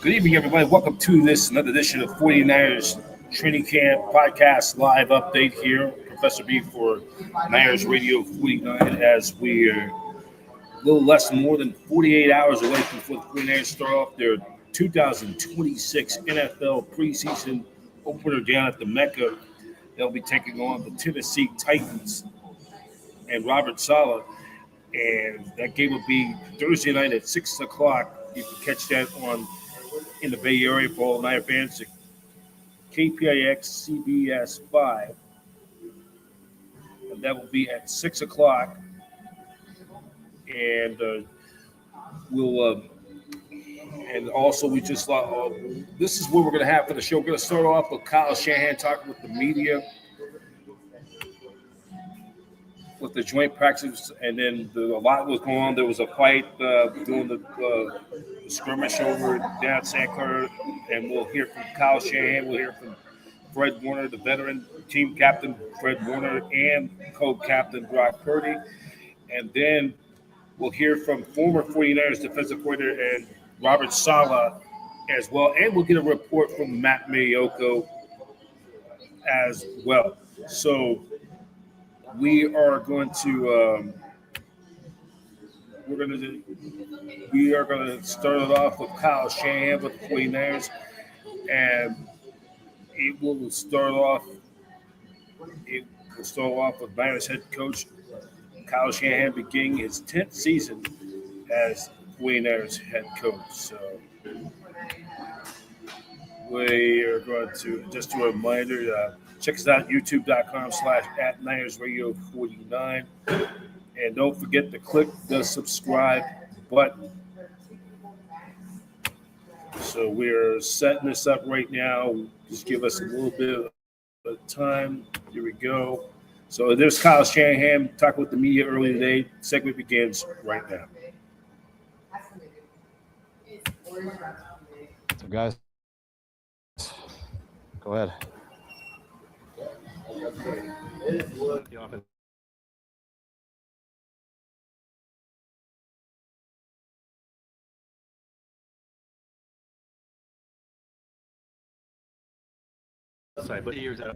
Good evening, everybody. Welcome to another edition of 49ers Training Camp Podcast Live Update here. Professor B for Niners Radio 49 as we are a little less than more than 48 hours away before the 49ers start off their 2026 NFL Preseason opener down at the Mecca. They'll be taking on the Tennessee Titans and Robert Saleh. And that game will be Thursday night at 6 o'clock. You can catch that in the Bay Area for all Niner fans at KPIX CBS-5. And that will be at 6 o'clock. And and also we just this is what we're going to have for the show. We're going to start off with Kyle Shanahan talking with the media, with the joint practice, and then a lot was going on. There was a fight during the skirmish over down at San Clara, and we'll hear from Kyle Shanahan. We'll hear from Fred Warner, the veteran team captain Fred Warner, and co-captain Brock Purdy. And then we'll hear from former 49ers defensive coordinator and Robert Saleh as well. And we'll get a report from Matt MAIOCCO as well. So we are going to start it off with Kyle Shanahan with the 49ers, and it will start off with Niners head coach Kyle Shanahan beginning his 10th season as 49ers head coach. So we are going to just do a reminder. Check us out, youtube.com/@NinersRadio49. And don't forget to click the subscribe button. So we're setting this up right now. Just give us a little bit of time. Here we go. So there's Kyle Shanahan talking with the media earlier today. Segment begins right now. So guys, go ahead.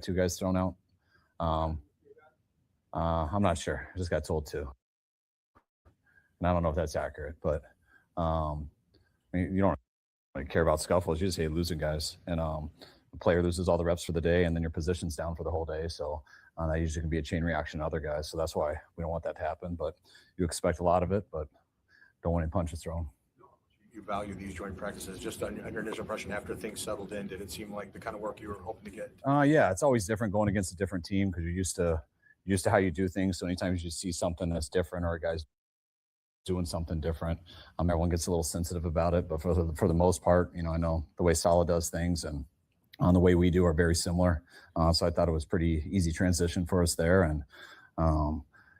Two guys thrown out. I'm not sure. I just got told to, and I don't know if that's accurate. But I mean, you don't really care about scuffles. You just hate losing guys, and the player loses all the reps for the day, and then your position's down for the whole day. So that usually can be a chain reaction to other guys. So that's why we don't want that to happen. But you expect a lot of it, but don't want any punches thrown. You value these joint practices. Just on your initial impression after things settled in, did it seem like the kind of work you were hoping to get? Yeah, it's always different going against a different team because you're used to how you do things. So anytime you see something that's different or a guy's doing something different, everyone gets a little sensitive about it. But for the most part, I know the way Saleh does things and the way we do are very similar. So I thought it was pretty easy transition for us there. And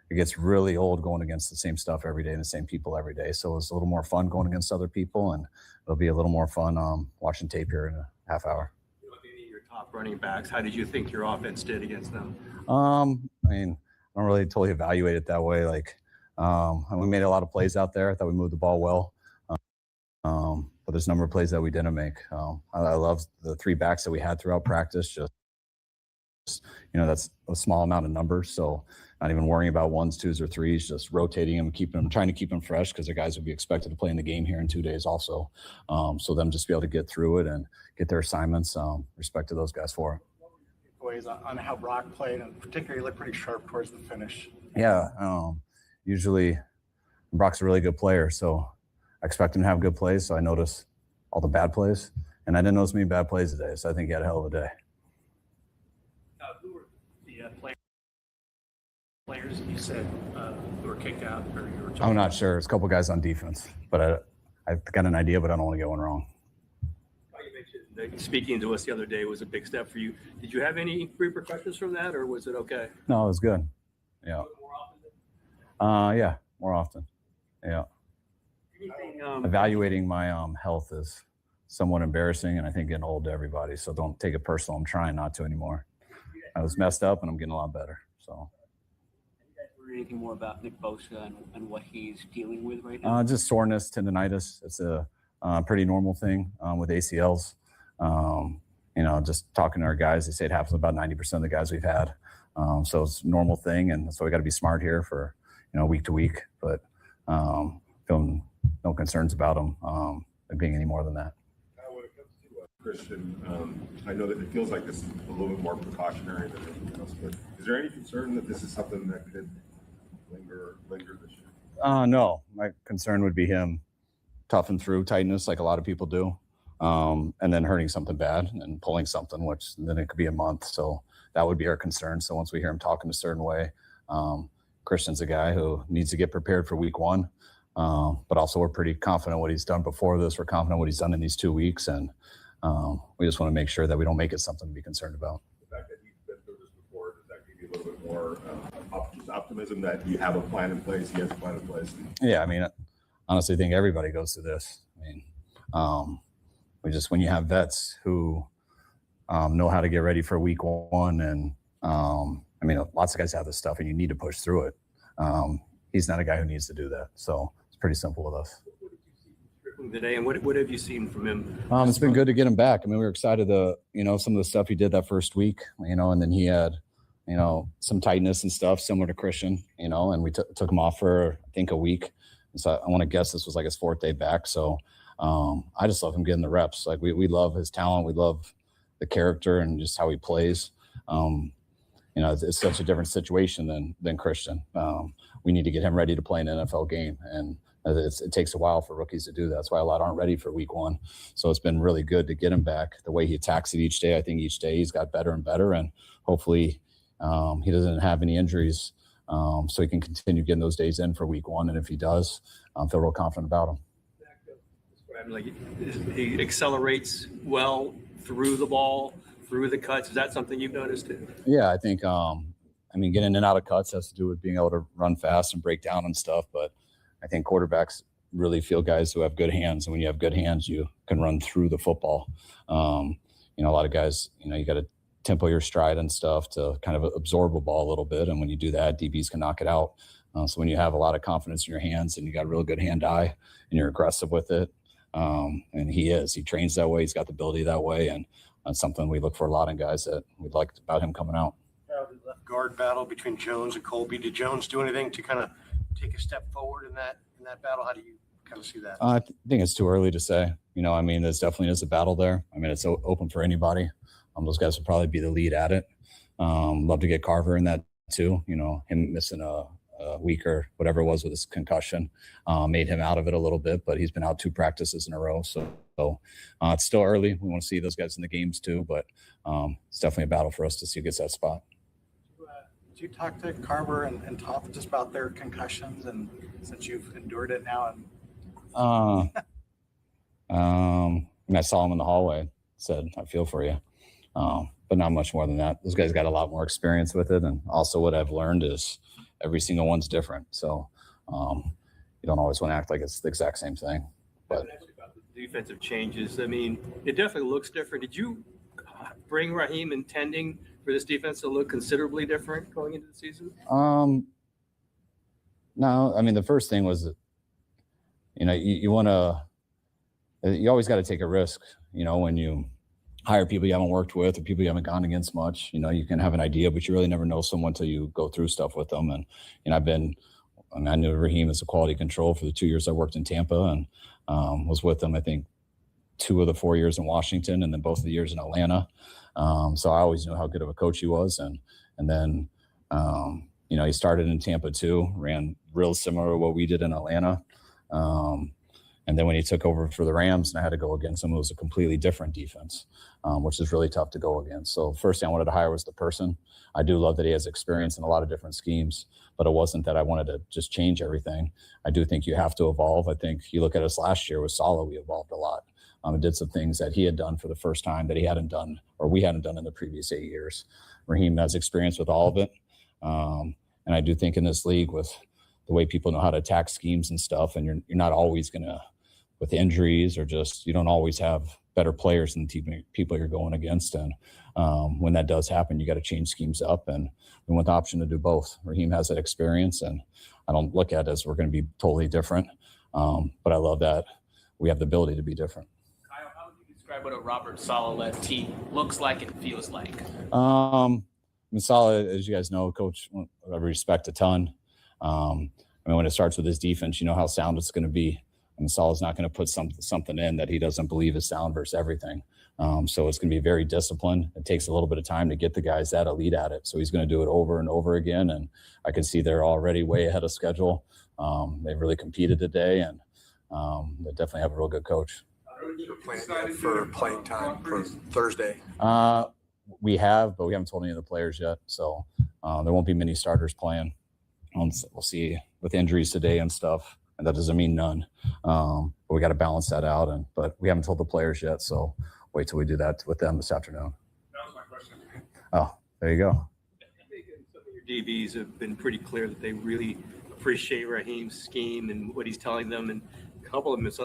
it gets really old going against the same stuff every day and the same people every day. So it's a little more fun going against other people, and it'll be a little more fun watching tape here in a half hour. Looking at your top running backs, how did you think your offense did against them? I mean, I don't really totally evaluate it that way. Like, we made a lot of plays out there. I thought we moved the ball well. But there's a number of plays that we didn't make. I love the three backs that we had throughout practice. Just, that's a small amount of numbers. So not even worrying about ones, twos, or threes, just rotating them, trying to keep them fresh because the guys would be expected to play in the game here in 2 days also. So them just be able to get through it and get their assignments, respect to those guys for it. Ways on how Brock played, and particularly looked pretty sharp towards the finish. Yeah, usually Brock's a really good player, so I expect him to have good plays. So I notice all the bad plays, and I didn't notice many bad plays today. So I think he had a hell of a day. Who were the players you said who were kicked out? Or you were I'm not sure. It's a couple guys on defense, but I've got an idea, but I don't want to get one wrong. Speaking to us the other day was a big step for you. Did you have any repercussions from that, or was it okay? No, it was good. Yeah. Yeah, more often. Yeah. Evaluating my health is somewhat embarrassing, and I think getting old to everybody. So don't take it personal. I'm trying not to anymore. I was messed up, and I'm getting a lot better. So. You guys were anything more about Nick Bosa and what he's dealing with right now? Just soreness, tendonitis. It's a pretty normal thing with ACLs. Just talking to our guys, they say it happens about 90% of the guys we've had. So it's a normal thing, and so we got to be smart here for week to week. But feeling no concerns about them being any more than that. When it comes to Christian, I know that it feels like this is a little bit more precautionary than anything else, but is there any concern that this is something that could linger this year? No, my concern would be him toughing through tightness like a lot of people do, and then hurting something bad and pulling something, which then it could be a month. So that would be our concern. So once we hear him talking a certain way, Christian's a guy who needs to get prepared for week one. But also we're pretty confident what he's done before this. We're confident what he's done in these 2 weeks. And we just want to make sure that we don't make it something to be concerned about. The fact that he's been through this before, does that give you a little bit more optimism that you have a plan in place, he has a plan in place? Yeah, I mean, I honestly think everybody goes through this. I mean, when you have vets who know how to get ready for week one, and lots of guys have this stuff and you need to push through it. He's not a guy who needs to do that. So it's pretty simple with us. What did you see from Strickland today, and what have you seen from him? It's been good to get him back. I mean, we were excited some of the stuff he did that first week, and then he had, some tightness and stuff similar to Christian, and we took him off for, I think, a week. And so I want to guess this was like his 4th day back. So I just love him getting the reps. Like we love his talent. We love the character and just how he plays. It's such a different situation than Christian. We need to get him ready to play an NFL game. And it takes a while for rookies to do that. That's why a lot aren't ready for week one. So it's been really good to get him back. The way he attacks it each day, I think each day he's got better and better. And hopefully he doesn't have any injuries so he can continue getting those days in for week one. And if he does, I feel real confident about him. Like he accelerates well through the ball, through the cuts. Is that something you've noticed too? Yeah, I think, getting in and out of cuts has to do with being able to run fast and break down and stuff. But I think quarterbacks really feel guys who have good hands. And when you have good hands, you can run through the football. A lot of guys, you got to tempo your stride and stuff to kind of absorb a ball a little bit. And when you do that, DBs can knock it out. So when you have a lot of confidence in your hands and you got a real good hand-eye and you're aggressive with it, and he trains that way. He's got the ability that way. And that's something we look for a lot in guys that we liked about him coming out. The left guard battle between Jones and Colby. Did Jones do anything to kind of take a step forward in that battle? How do you kind of see that? I think it's too early to say. There's definitely is a battle there. It's open for anybody. Those guys will probably be the lead at it. Love to get Carver in that too. Him missing a week or whatever it was with his concussion made him out of it a little bit, but he's been out 2 practices in a row. So it's still early. We want to see those guys in the games too, but it's definitely a battle for us to see who gets that spot. Did you talk to Carver and Toth just about their concussions, and since you've endured it now? I saw him in the hallway, said, I feel for you. But not much more than that. Those guys got a lot more experience with it. And also what I've learned is every single one's different. So you don't always want to act like it's the exact same thing. But about the defensive changes, it definitely looks different. Did you bring Raheem intending for this defense to look considerably different going into the season? No, the first thing was, you always got to take a risk, when you hire people you haven't worked with or people you haven't gone against much. You can have an idea, but you really never know someone until you go through stuff with them. And I knew Raheem as a quality control for the 2 years I worked in Tampa, and was with them, I think, 2 of the 4 years in Washington, and then both of the years in Atlanta. So I always knew how good of a coach he was. And then, he started in Tampa too, ran real similar to what we did in Atlanta. And then when he took over for the Rams and I had to go against him, it was a completely different defense, which is really tough to go against. So first thing I wanted to hire was the person. I do love that he has experience in a lot of different schemes, but it wasn't that I wanted to just change everything. I do think you have to evolve. I think you look at us last year with Saleh, we evolved a lot. And did some things that he had done for the first time that he hadn't done, or we hadn't done in the previous 8 years. Raheem has experience with all of it. And I do think in this league with the way people know how to attack schemes and stuff, and you're not always going to, with injuries or just, you don't always have better players than the people you're going against. And when that does happen, you got to change schemes up. And we want the option to do both. Raheem has that experience, and I don't look at it as we're going to be totally different. But I love that we have the ability to be different. Kyle, how would you describe what a Robert Saleh-led team looks like and feels like? Saleh, as you guys know, coach, I respect a ton. When it starts with his defense, you know how sound it's going to be. Saleh's not going to put something in that he doesn't believe is sound versus everything. So it's going to be very disciplined. It takes a little bit of time to get the guys that elite at it. So he's going to do it over and over again. And I can see they're already way ahead of schedule. They've really competed today, and they definitely have a real good coach. Planning for playing time for Thursday? We have, but we haven't told any of the players yet. So there won't be many starters playing. We'll see with injuries today and stuff. And that doesn't mean none. But we got to balance that out. But we haven't told the players yet. So wait till we do that with them this afternoon. That was my question. Oh, there you go. I think some of your DBs have been pretty clear that they really appreciate Raheem's scheme and what he's telling them. And a couple of them is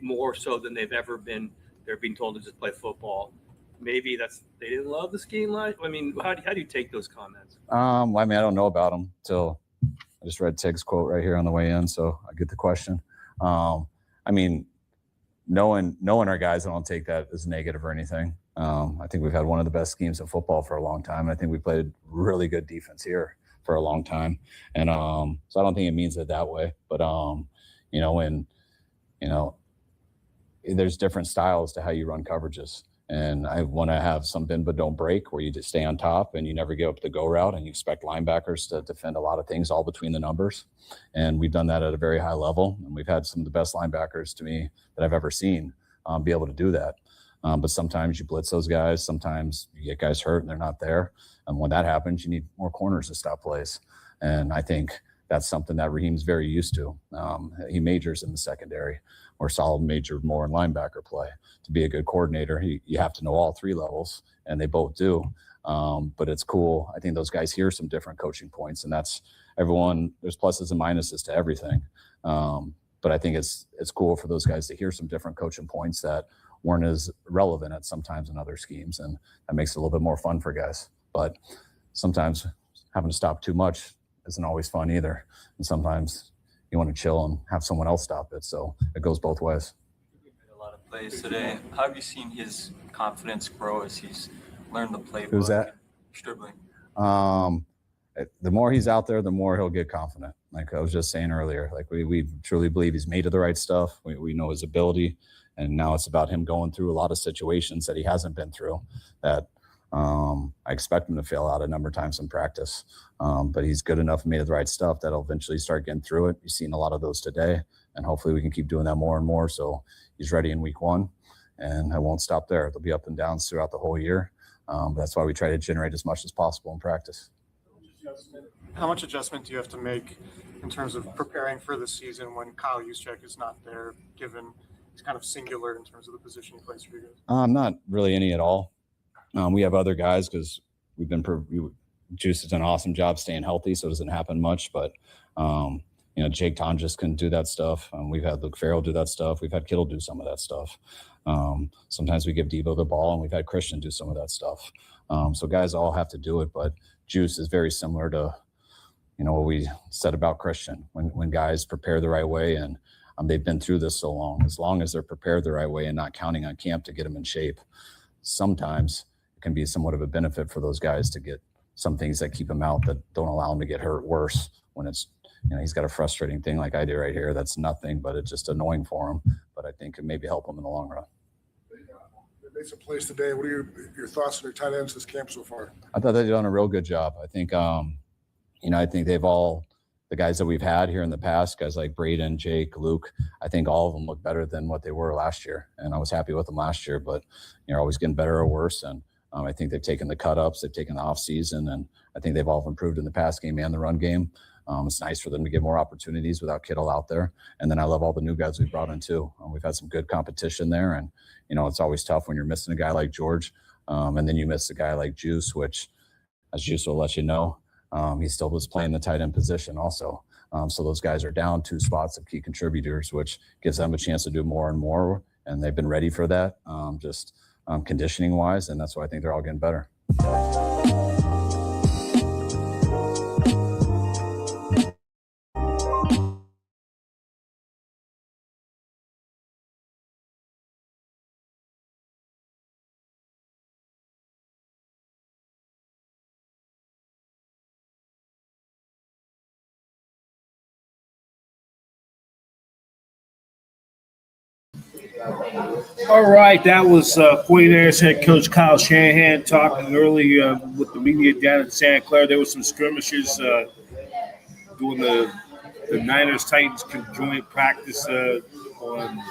more so than they've ever been. They're being told to just play football. Maybe they didn't love the scheme. How do you take those comments? I don't know about them till I just read Tig's quote right here on the way in, so I get the question. Knowing our guys, I don't take that as negative or anything. I think we've had one of the best schemes of football for a long time. I think we played really good defense here for a long time. And so I don't think it means it that way. But, there's different styles to how you run coverages. And I want to have some bend but don't break, where you just stay on top and you never give up the go route, and you expect linebackers to defend a lot of things all between the numbers. And we've done that at a very high level. And we've had some of the best linebackers to me that I've ever seen be able to do that. But sometimes you blitz those guys. Sometimes you get guys hurt and they're not there. And when that happens, you need more corners to stop plays. And I think that's something that Raheem's very used to. He majors in the secondary, where Saleh majored more in linebacker play. To be a good coordinator, you have to know all three levels, and they both do. But it's cool. I think those guys hear some different coaching points, and that's everyone. There's pluses and minuses to everything. But I think it's cool for those guys to hear some different coaching points that weren't as relevant at sometimes in other schemes, and that makes it a little bit more fun for guys. But sometimes having to stop too much isn't always fun either, and sometimes you want to chill and have someone else stop it. So it goes both ways. He made a lot of plays today. How have you seen his confidence grow as he's learned the playbook? Who's that? Stribling. The more he's out there, the more he'll get confident. Like I was just saying earlier, like we truly believe he's made of the right stuff. We know his ability, and now it's about him going through a lot of situations that he hasn't been through that I expect him to fail out a number of times in practice. But he's good enough and made of the right stuff that he'll eventually start getting through it. You've seen a lot of those today, and hopefully we can keep doing that more and more. So he's ready in week one, and I won't stop there. There'll be up and downs throughout the whole year. That's why we try to generate as much as possible in practice. How much adjustment do you have to make in terms of preparing for the season when Kyle Juszczyk is not there, given he's kind of singular in terms of the position he plays for you guys? Not really any at all. We have other guys because Juice has done an awesome job staying healthy, so it doesn't happen much. But, Jake Tonjes can do that stuff. We've had Luke Farrell do that stuff. We've had Kittle do some of that stuff. Sometimes we give Debo the ball, and we've had Christian do some of that stuff. So guys all have to do it, but Juice is very similar to, what we said about Christian. When guys prepare the right way, and they've been through this so long, as long as they're prepared the right way and not counting on camp to get them in shape, sometimes it can be somewhat of a benefit for those guys to get some things that keep them out that don't allow them to get hurt worse when it's, he's got a frustrating thing like I do right here. That's nothing, but it's just annoying for him. But I think it maybe help him in the long run. They made some plays today. What are your thoughts on their tight ends this camp so far? I thought they've done a real good job. I think, I think they've all, the guys that we've had here in the past, guys like Braden, Jake, Luke, I think all of them look better than what they were last year. And I was happy with them last year, but you're always getting better or worse. And I think they've taken the cut-ups, they've taken the off-season, and I think they've all improved in the pass game and the run game. It's nice for them to get more opportunities without Kittle out there. And then I love all the new guys we brought in too. We've had some good competition there. And, it's always tough when you're missing a guy like George. And then you miss a guy like Juice, which, as Juice will let you know, he still was playing the tight end position also. So those guys are down 2 spots of key contributors, which gives them a chance to do more and more. and they've been ready for that, just conditioning wise, and that's why I think they're all getting better. All right, that was 49ers head coach Kyle Shanahan talking early with the media down in Santa Clara. There were some skirmishes doing the Niners Titans conjoined practice on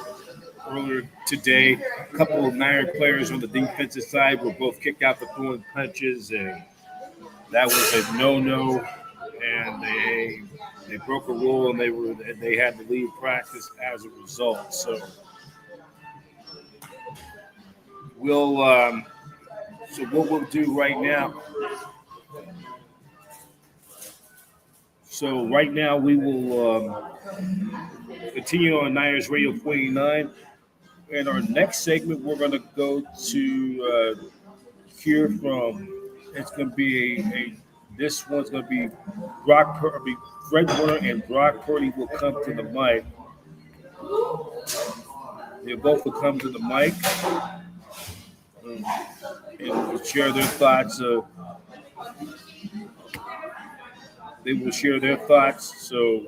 earlier today. A couple of Niner players on the defensive side were both kicked out for throwing punches, and that was a no-no. And they broke a rule, and they had to leave practice as a result. So so what we'll do right now. So right now we will continue on Niners Radio 49. And our next segment, we're going to go to hear from. It's going to be this one's going to be Fred Warner and Brock Purdy will come to the mic. They both will come to the mic and will share their thoughts. They will share their thoughts. So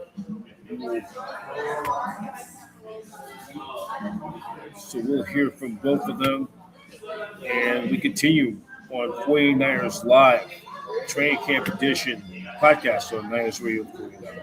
we'll hear from both of them. And we continue on 49ers Live, Training Camp Edition podcast on Niners Radio 49.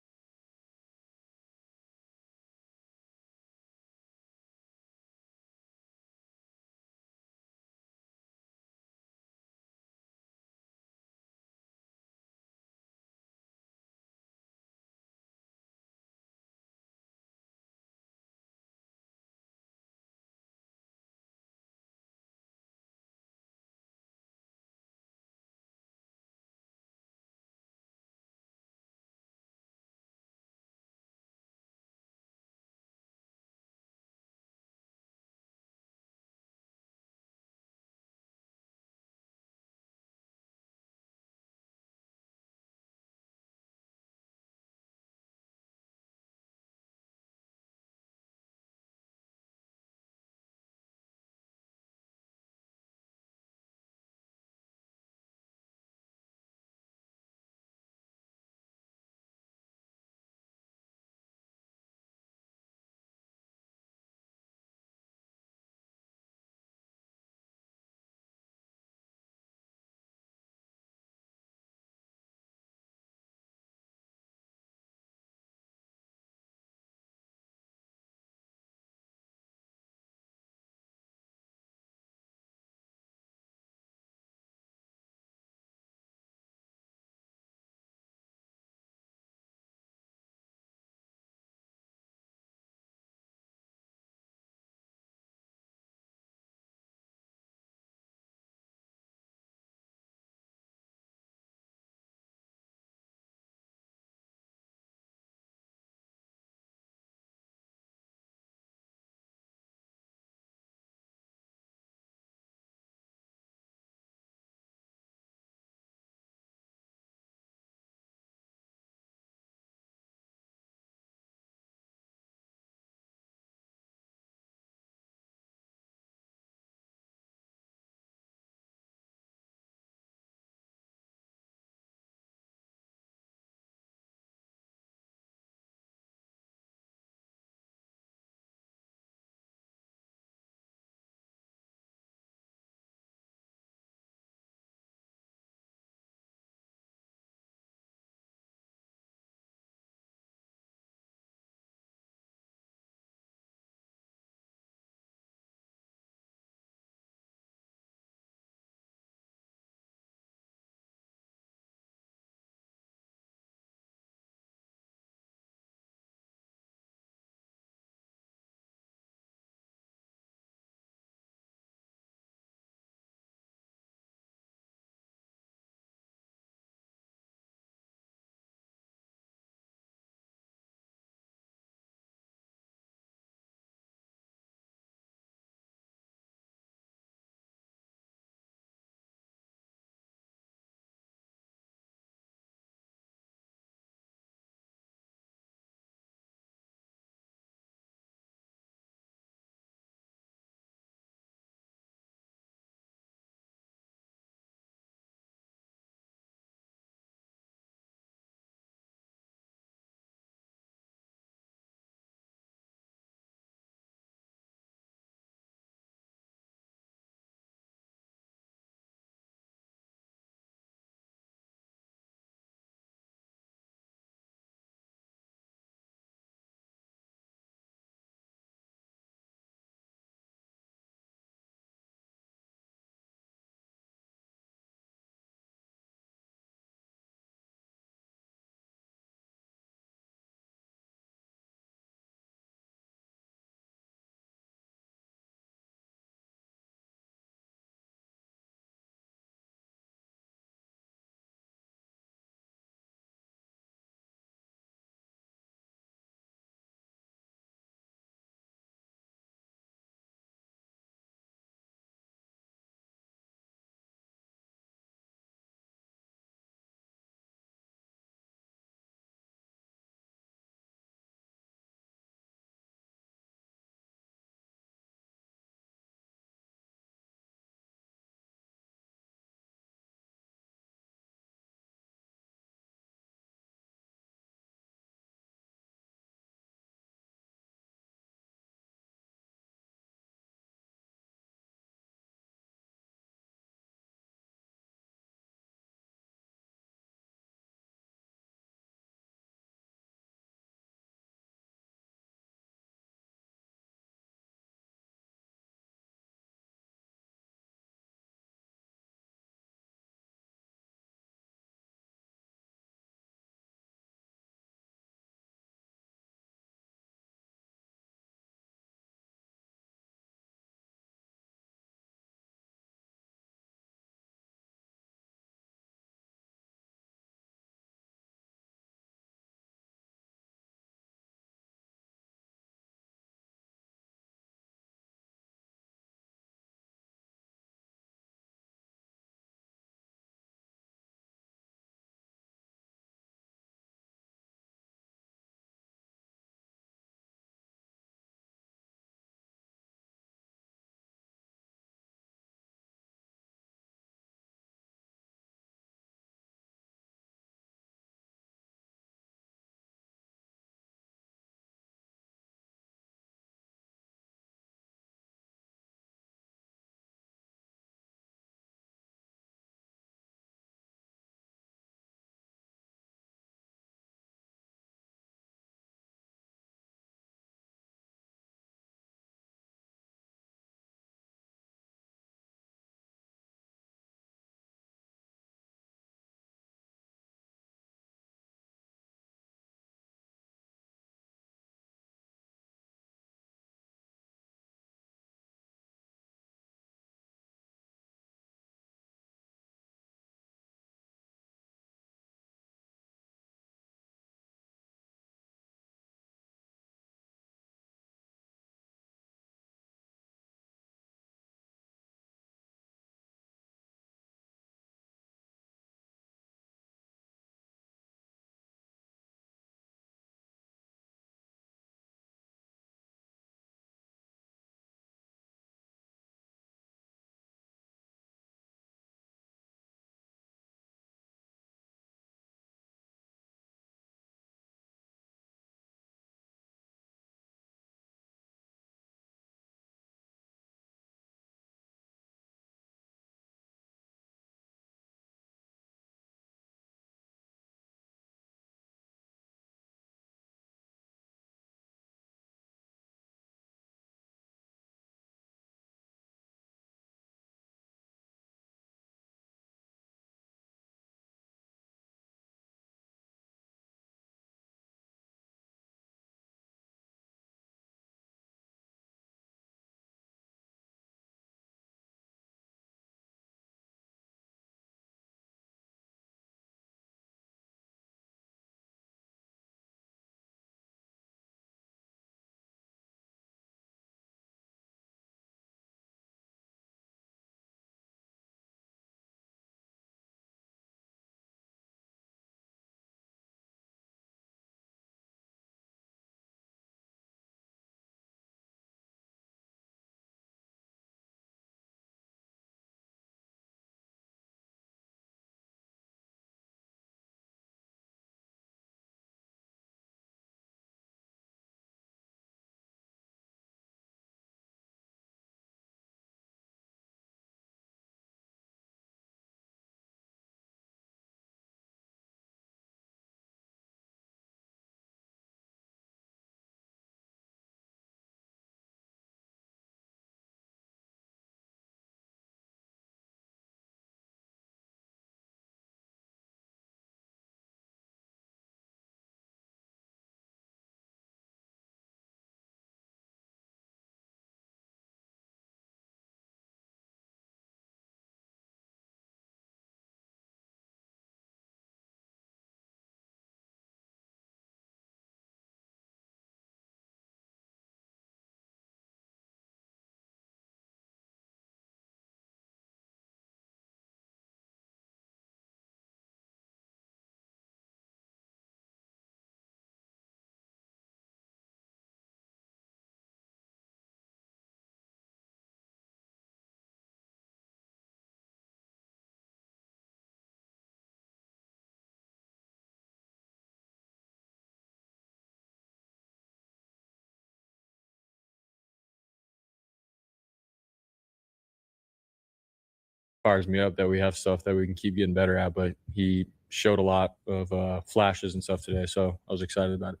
fires me up that we have stuff that we can keep getting better at. But he showed a lot of flashes and stuff today, so I was excited about it.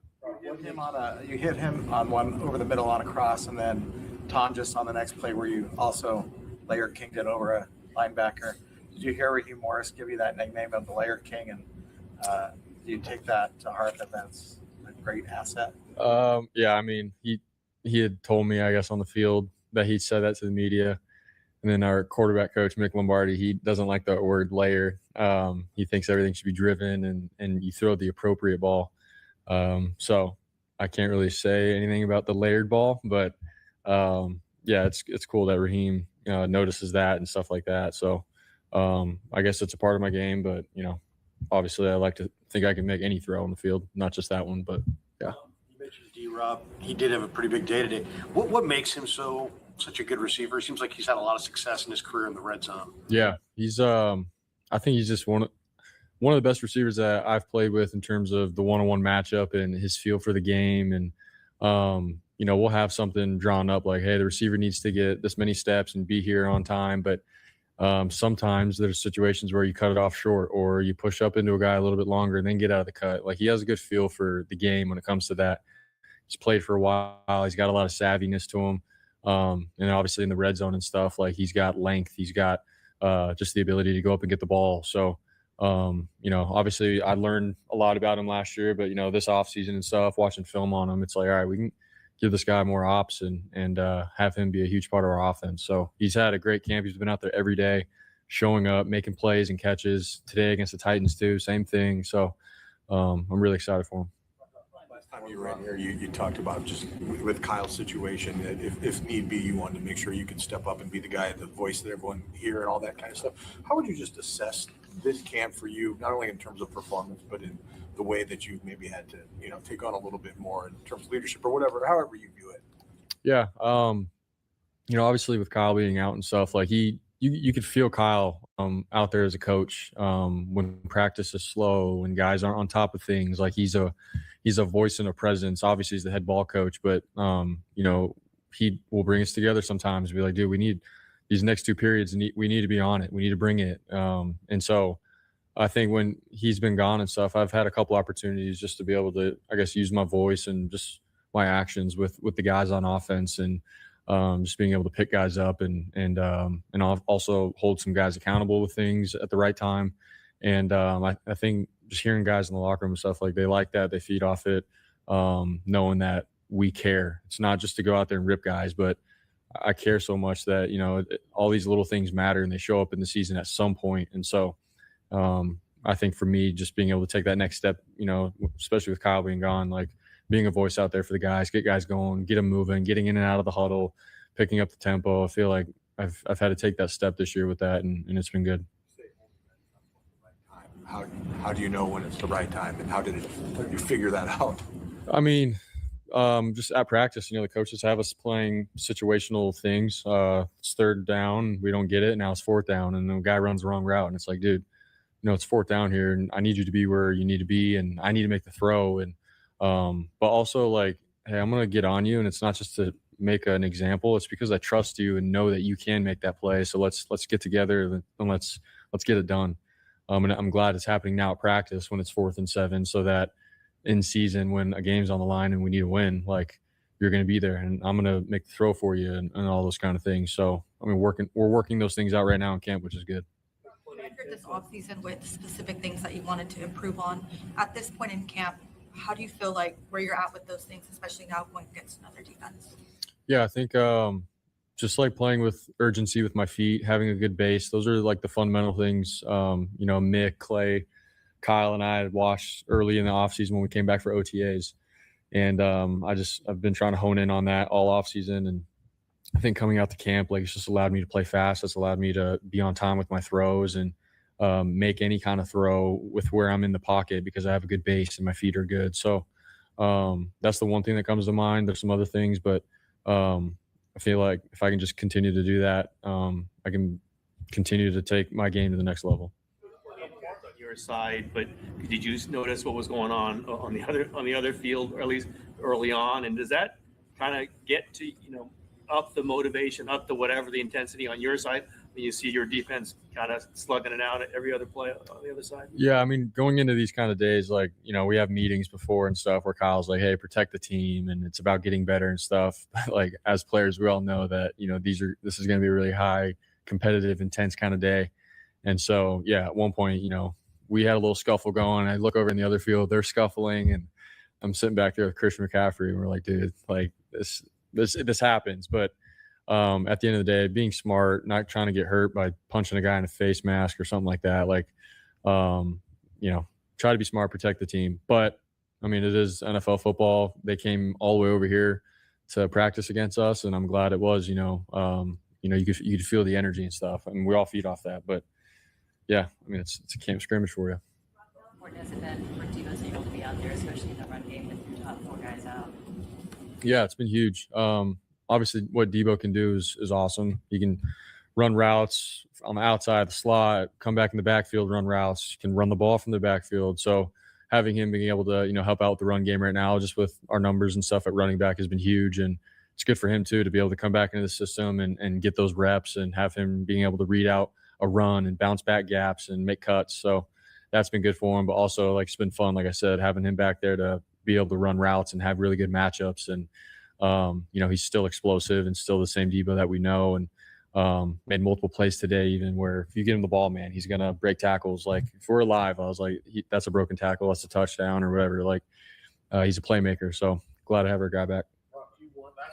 You hit him on one over the middle on a cross, and then Tom just on the next play where you also Layer Kinged it over a linebacker. Did you hear Raheem Morris give you that nickname of the Layer King, and do you take that to heart that that's a great asset? Yeah, I mean, he had told me, I guess, on the field that he said that to the media. And then our quarterback coach, Mick Lombardi, he doesn't like the word layer. He thinks everything should be driven and you throw the appropriate ball. So I can't really say anything about the layered ball, but yeah, it's cool that Raheem notices that and stuff like that. So I guess it's a part of my game, but obviously I like to think I can make any throw on the field, not just that one, but yeah. You mentioned D-Rob. He did have a pretty big day today. What makes him such a good receiver? It seems like he's had a lot of success in his career in the red zone. Yeah, he's I think he's just one of the best receivers that I've played with in terms of the one-on-one matchup and his feel for the game. And we'll have something drawn up like, hey, the receiver needs to get this many steps and be here on time. But sometimes there's situations where you cut it off short, or you push up into a guy a little bit longer and then get out of the cut. Like, he has a good feel for the game when it comes to that. He's played for a while. He's got a lot of savviness to him. And obviously in the red zone and stuff, like, he's got length. He's got just the ability to go up and get the ball. So, obviously I learned a lot about him last year, but, this offseason and stuff, watching film on him, it's like, all right, we can give this guy more ops and have him be a huge part of our offense. So he's had a great camp. He's been out there every day, showing up, making plays and catches. Today against the Titans too, same thing. So I'm really excited for him. Last time you were in here, you talked about just with Kyle's situation, that if need be, you wanted to make sure you could step up and be the guy, the voice that everyone hear and all that kind of stuff. How would you just assess this camp for you, not only in terms of performance, but in the way that you've maybe had to, take on a little bit more in terms of leadership or whatever, however you view it? Yeah. Obviously with Kyle being out and stuff, like, you could feel Kyle out there as a coach when practice is slow, when guys aren't on top of things. Like, he's a voice and a presence. Obviously he's the head ball coach, but he will bring us together sometimes and be like, dude, we need these next two periods, we need to be on it. We need to bring it. And so I think when he's been gone and stuff, I've had a couple opportunities just to be able to, I guess, use my voice and just my actions with the guys on offense, and just being able to pick guys up and also hold some guys accountable with things at the right time. And I think just hearing guys in the locker room and stuff, like, they like that. They feed off it, knowing that we care. It's not just to go out there and rip guys, but I care so much that, all these little things matter and they show up in the season at some point. And so I think for me, just being able to take that next step, especially with Kyle being gone, like, being a voice out there for the guys, get guys going, get them moving, getting in and out of the huddle, picking up the tempo. I feel like I've had to take that step this year with that, and it's been good. How do you know when it's the right time, and how did you figure that out? I mean, just at practice, the coaches have us playing situational things. It's third down, we don't get it. Now it's fourth down, and the guy runs the wrong route, and it's like, dude, it's fourth down here, and I need you to be where you need to be, and I need to make the throw. And but also, like, hey, I'm going to get on you, and it's not just to make an example. It's because I trust you and know that you can make that play. So let's get together and let's get it done. And I'm glad it's happening now at practice when it's 4th and 7, so that in season, when a game's on the line and we need to win, like, you're going to be there, and I'm going to make the throw for you and all those kind of things. So, I mean, we're working those things out right now in camp, which is good. You entered this offseason with specific things that you wanted to improve on. At this point in camp, how do you feel like where you're at with those things, especially now going against another defense? Yeah, I think just like playing with urgency with my feet, having a good base, those are like the fundamental things. Mick, Clay, Kyle, and I had watched early in the offseason when we came back for OTAs. And I've been trying to hone in on that all offseason. And I think coming out to camp, like, it's just allowed me to play fast. It's allowed me to be on time with my throws and make any kind of throw with where I'm in the pocket, because I have a good base and my feet are good. So that's the one thing that comes to mind. There's some other things, but I feel like if I can just continue to do that, I can continue to take my game to the next level. On your side, but did you notice what was going on the other field, or at least early on? And does that kind of get to, up the motivation, up the whatever the intensity on your side, when you see your defense kind of slugging it out at every other play on the other side? Yeah, I mean, going into these kind of days, like, we have meetings before and stuff where Kyle's like, hey, protect the team, and it's about getting better and stuff. But like, as players, we all know that, this is going to be a really high, competitive, intense kind of day. And so, yeah, at one point, we had a little scuffle going. I look over in the other field, they're scuffling, and I'm sitting back there with Christian McCaffrey, and we're like, dude, like this happens. But at the end of the day, being smart, not trying to get hurt by punching a guy in a face mask or something like that. Like, try to be smart, protect the team. But I mean, it is NFL football. They came all the way over here to practice against us, and I'm glad it was. You could feel the energy and stuff, and we all feed off that. But yeah, I mean, it's a camp scrimmage for you. How important has it been for Debo's able to be out there, especially in the run game with your top 4 guys out? Yeah, it's been huge. Obviously, what Debo can do is awesome. He can run routes on the outside, the slot, come back in the backfield, run routes. He can run the ball from the backfield. So having him being able to, help out with the run game right now, just with our numbers and stuff at running back, has been huge. And it's good for him too to be able to come back into the system and get those reps, and have him being able to read out a run and bounce back gaps and make cuts. So that's been good for him. But also, like, it's been fun, like I said, having him back there to be able to run routes and have really good matchups. And he's still explosive and still the same Debo that we know, and made multiple plays today, even where if you get him the ball, man, he's going to break tackles. Like, if we're live, I was like, that's a broken tackle, that's a touchdown or whatever. Like, he's a playmaker. So glad to have our guy back.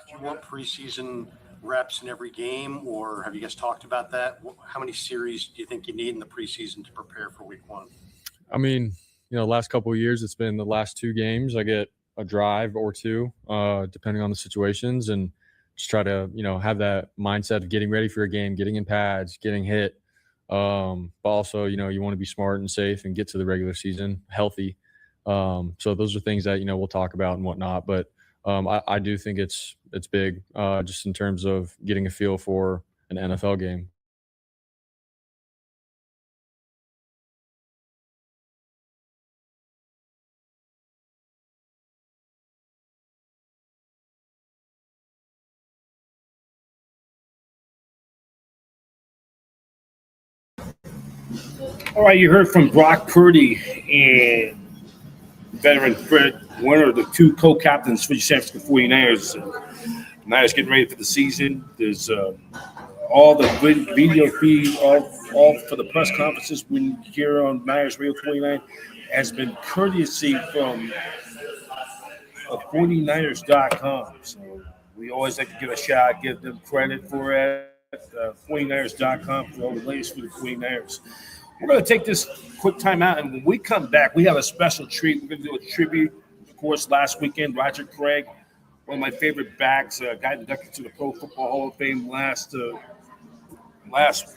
Do you want preseason reps in every game, or have you guys talked about that? How many series do you think you need in the preseason to prepare for week 1? I mean, last couple of years, it's been the last 2 games. I get a drive or 2, depending on the situations, and just try to, have that mindset of getting ready for a game, getting in pads, getting hit. But also, you want to be smart and safe and get to the regular season healthy. So those are things that, we'll talk about and whatnot. But I do think it's big, just in terms of getting a feel for an NFL game. All right, you heard from Brock Purdy and veteran Fred Winter, the 2 co-captains for the San Francisco 49ers. Niners getting ready for the season. There's all the video feed all for the press conferences we hear on Niners Radio 49 has been courtesy from 49ers.com. So we always like to give a shout, give them credit for it. 49ers.com for all the latest for the 49ers. We're going to take this quick time out, and when we come back, we have a special treat. We're going to do a tribute. Of course, last weekend, Roger Craig, one of my favorite backs, got inducted to the Pro Football Hall of Fame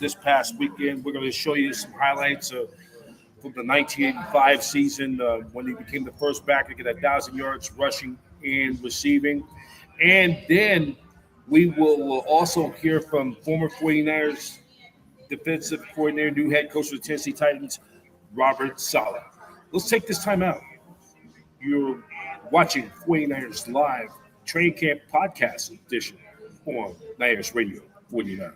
this past weekend. We're going to show you some highlights from the 1985 season when he became the first back to get 1,000 yards rushing and receiving. And then we will also hear from former 49ers defensive coordinator, new head coach of the Tennessee Titans, Robert Saleh. Let's take this time out. You're watching 49ers Live Training Camp Podcast Edition on Niners Radio 49.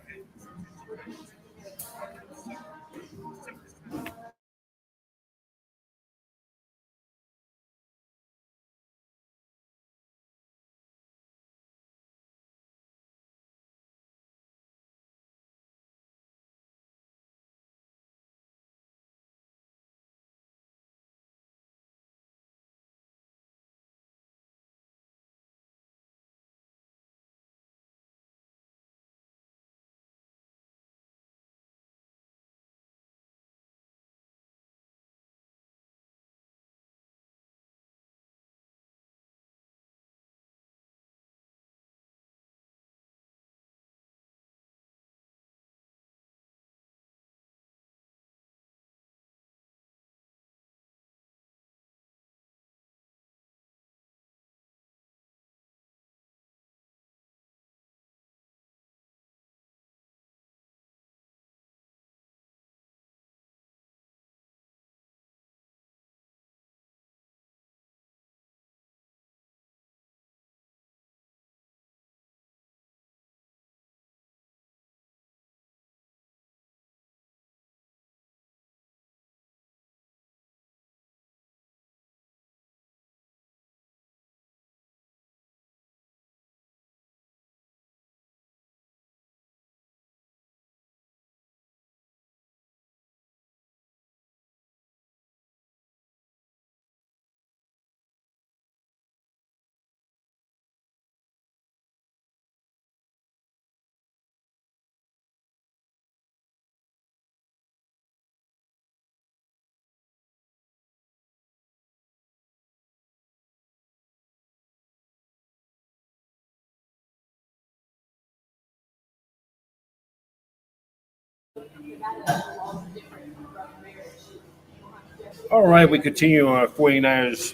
All right, we continue our 49ers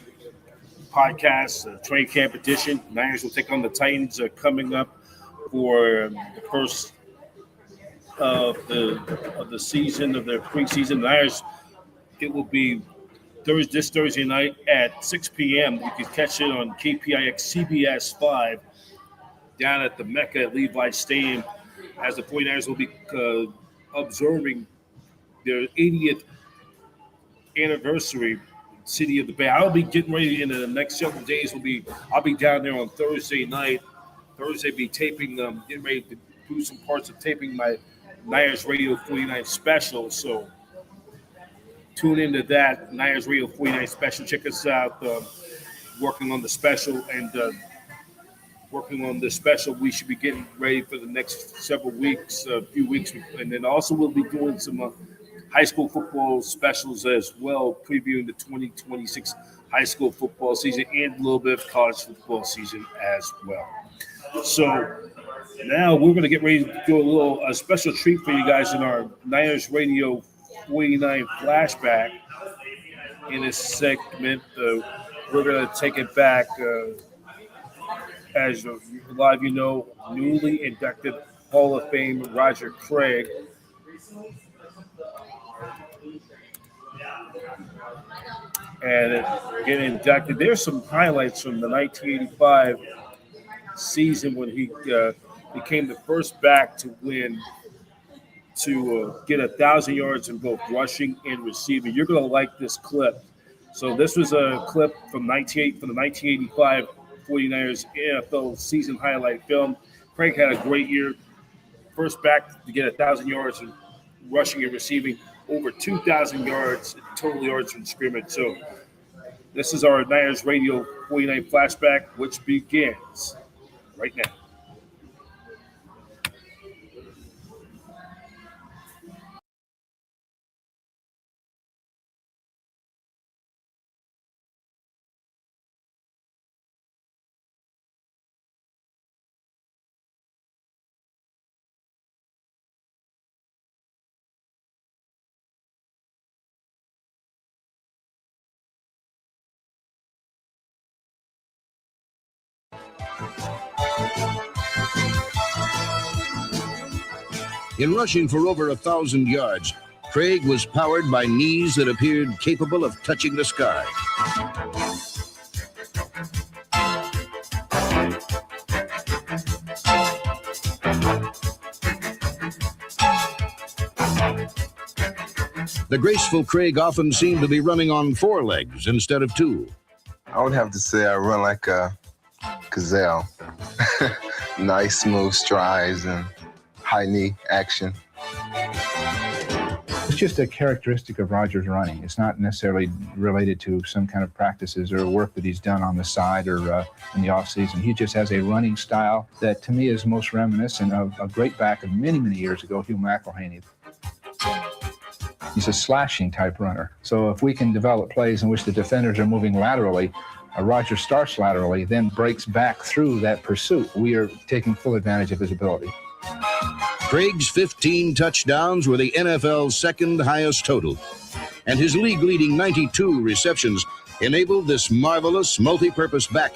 podcast, training camp edition. Niners will take on the Titans coming up for the first of the season, of their preseason. Niners, it will be this Thursday night at 6 p.m. You can catch it on KPIX CBS-5 down at the Mecca at Levi Stadium as the 49ers will be observing their 80th anniversary City of the Bay. I'll be getting ready in the next several days. I'll be down there on Thursday night. Thursday be taping getting ready to do some parts of taping my Niners Radio 49 special. So tune into that Niners Radio 49 special. Check us out. Working on the special and working on the special. We should be getting ready for the next several weeks, a few weeks, and then also we'll be doing some high school football specials as well, previewing the 2026 high school football season and a little bit of college football season as well. So now we're going to get ready to do a special treat for you guys in our Niners Radio 49 flashback. In this segment, we're going to take it back, as a lot of you know, newly inducted Hall of Fame Roger Craig. And getting inducted. There's some highlights from the 1985 season when he became the first back to get 1,000 yards in both rushing and receiving. You're going to like this clip. So this was a clip from the 1985 49ers NFL season highlight film. Craig had a great year. First back to get 1,000 yards in rushing and receiving, over 2,000 yards total yards from scrimmage. So this is our Niners Radio 49 flashback, which begins right now. In rushing for over 1,000 yards, Craig was powered by knees that appeared capable of touching the sky. The graceful Craig often seemed to be running on 4 legs instead of 2. I would have to say I run like a gazelle. Nice, smooth strides and high knee action. It's just a characteristic of Roger's running. It's not necessarily related to some kind of practices or work that he's done on the side or in the offseason. He just has a running style that to me is most reminiscent of a great back of many, many years ago, Hugh McElhaney. He's a slashing type runner. So if we can develop plays in which the defenders are moving laterally, Roger starts laterally, then breaks back through that pursuit, we are taking full advantage of his ability. Craig's 15 touchdowns were the NFL's second highest total, and his league-leading 92 receptions enabled this marvelous multi-purpose back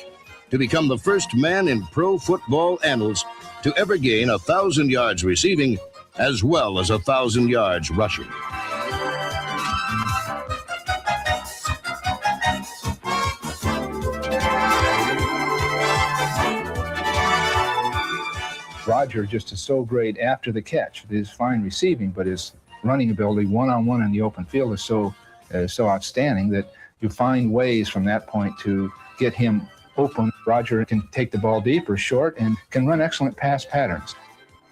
to become the first man in pro football annals to ever gain 1,000 yards receiving as well as 1,000 yards rushing. Roger just is so great after the catch. His fine receiving, but his running ability one-on-one in the open field is so outstanding that you find ways from that point to get him open. Roger can take the ball deep or short and can run excellent pass patterns.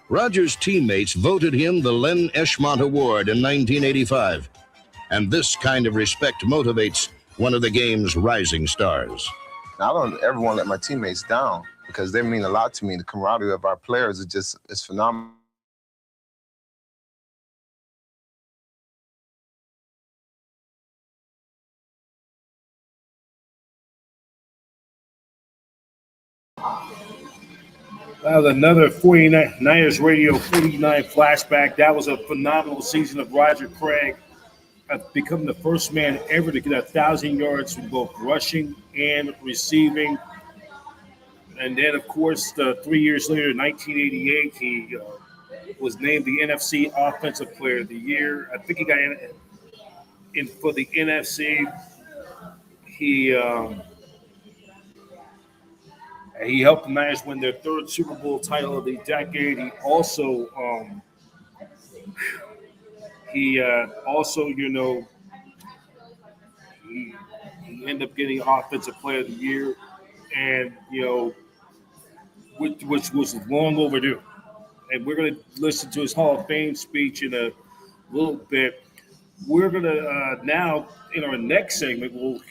Roger's teammates voted him the Len Eschmont Award in 1985, and this kind of respect motivates one of the game's rising stars. I don't ever want to let my teammates down, because they mean a lot to me. The camaraderie of our players is phenomenal. That was another 49ers Radio 49 flashback. That was a phenomenal season of Roger Craig, becoming the first man ever to get 1,000 yards from both rushing and receiving. And then, of course, 3 years later, in 1988, he was named the NFC Offensive Player of the Year. I think he got in for the NFC. He helped the Niners win their third Super Bowl title of the decade. He also, he ended up getting Offensive Player of the Year, and which was long overdue. And we're going to listen to his Hall of Fame speech in a little bit. We're going to now, in our next segment, we'll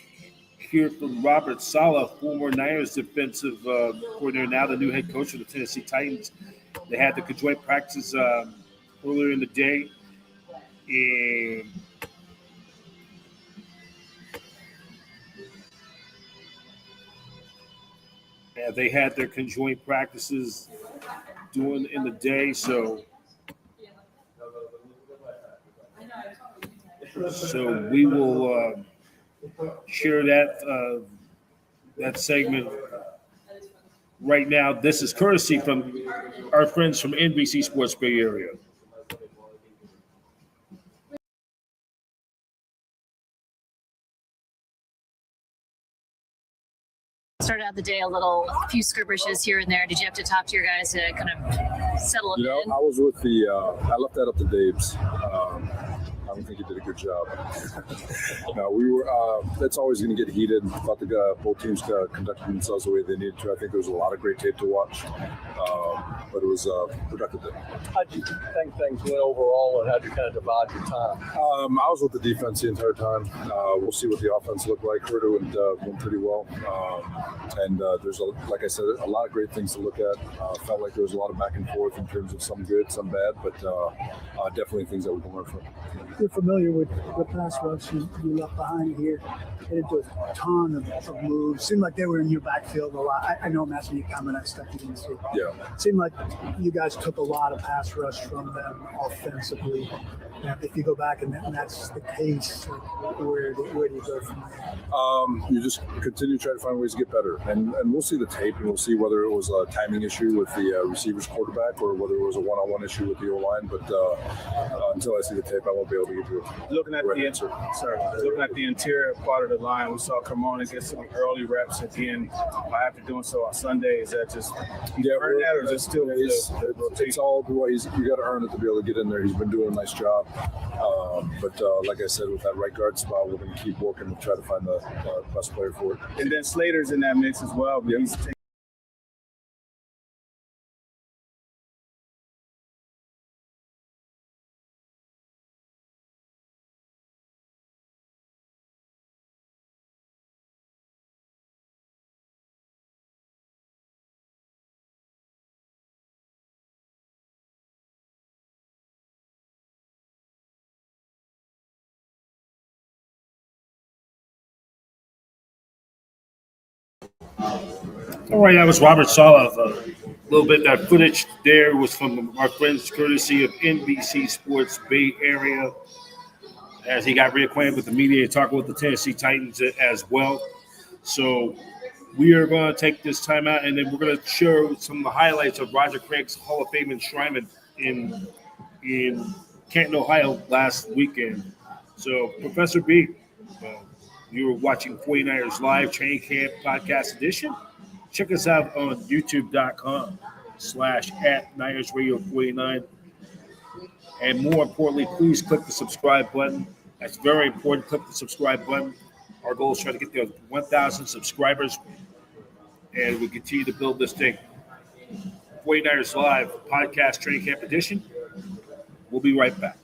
hear from Robert Saleh, former Niners defensive coordinator, now the new head coach of the Tennessee Titans. They had the conjoined practice earlier in the day, and they had their conjoined practices doing in the day. So we will share that segment right now. This is courtesy from our friends from NBC Sports Bay Area. Started out the day a few skirmishes here and there. Did you have to talk to your guys to kind of settle them in? I was with I left that up to Dave's. I don't think he did a good job. No, we were. That's always going to get heated. I thought both teams conducted themselves the way they needed to. I think there was a lot of great tape to watch, but it was a productive day. How did you think things went overall, and how did you kind of divide your time? I was with the defense the entire time. We'll see what the offense looked like. Heard it went pretty well, and there's like I said, a lot of great things to look at. Felt like there was a lot of back and forth in terms of some good, some bad, but definitely things that we can learn from. You're familiar with the pass rush you left behind here. They did a ton of moves. Seemed like they were in your backfield a lot. I know I'm asking you a comment I stuck you into. Yeah. Seemed like you guys took a lot of pass rush from them offensively. And if you go back and that's the case, where do you go from there? You just continue to try to find ways to get better. And we'll see the tape, and we'll see whether it was a timing issue with the receivers quarterback or whether it was a one-on-one issue with the O-line. But until I see the tape, I won't be able to give you looking at the answer. Looking at the interior part of the line, we saw Carmona get some early reps at the end. After doing so on Sunday, is that just earned that, or is it still it's all you got to earn it to be able to get in there. He's been doing a nice job. But like I said, with that right guard spot, we're going to keep working to try to find the best player for it. And then Slater's in that mix as well. But he's All right, that was Robert Saleh. A little bit of that footage there was from our friends courtesy of NBC Sports Bay Area, as he got reacquainted with the media and talking with the Tennessee Titans as well. So we are going to take this time out, and then we're going to show some of the highlights of Roger Craig's Hall of Fame enshrinement in Canton, Ohio last weekend. So, Professor B, you were watching 49ers Live Training Camp Podcast Edition. Check us out on youtube.com/@NinersRadio49. And more importantly, please click the subscribe button. That's very important. Click the subscribe button. Our goal is try to get to 1,000 subscribers, and we continue to build this thing. 49ers Live Podcast Training Camp Edition. We'll be right back.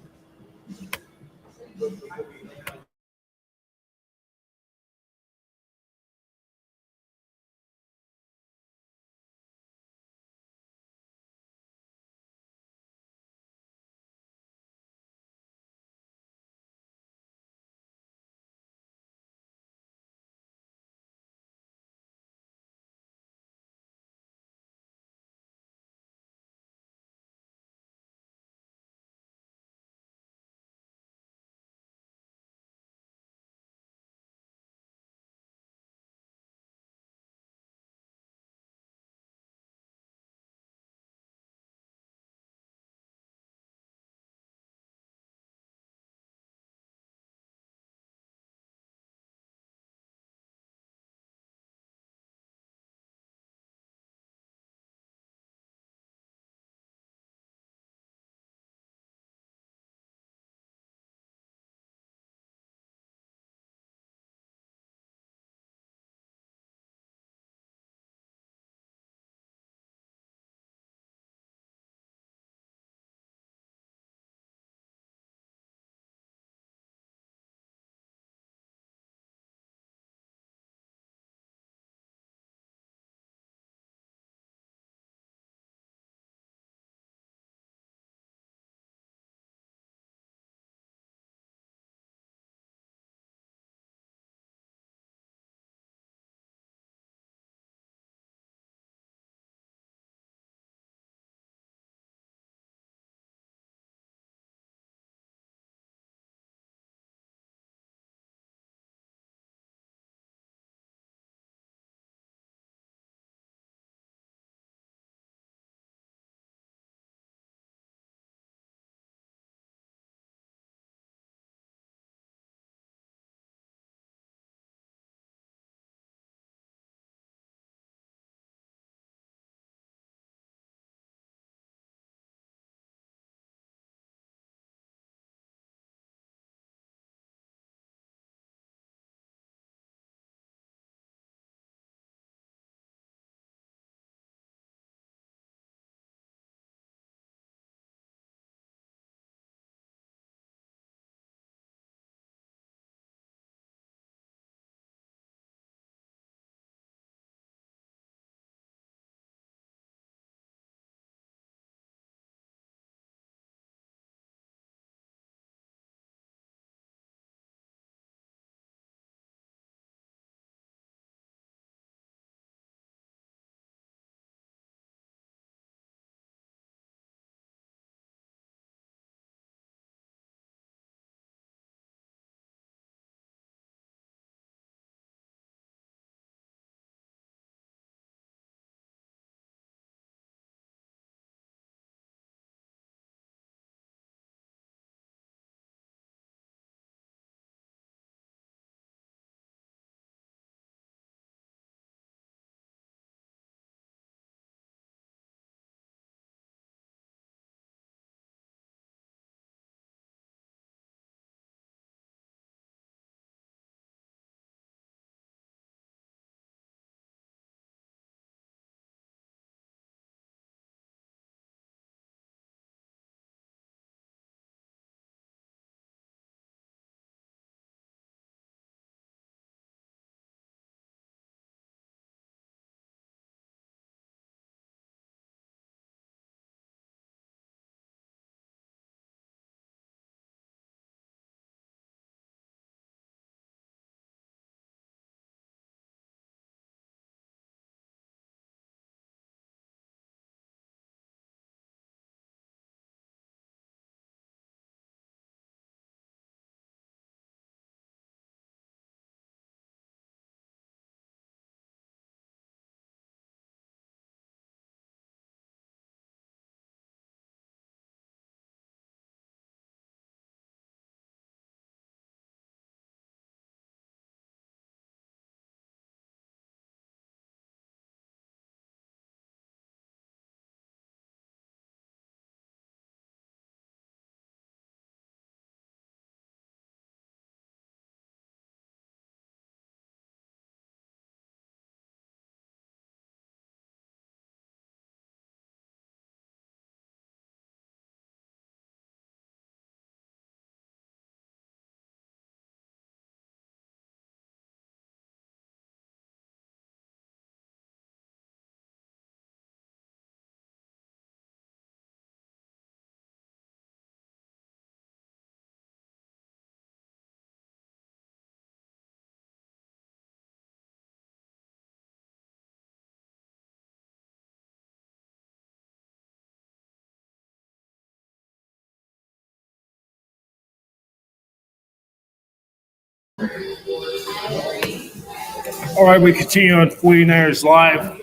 All right, we continue on 49ers Live,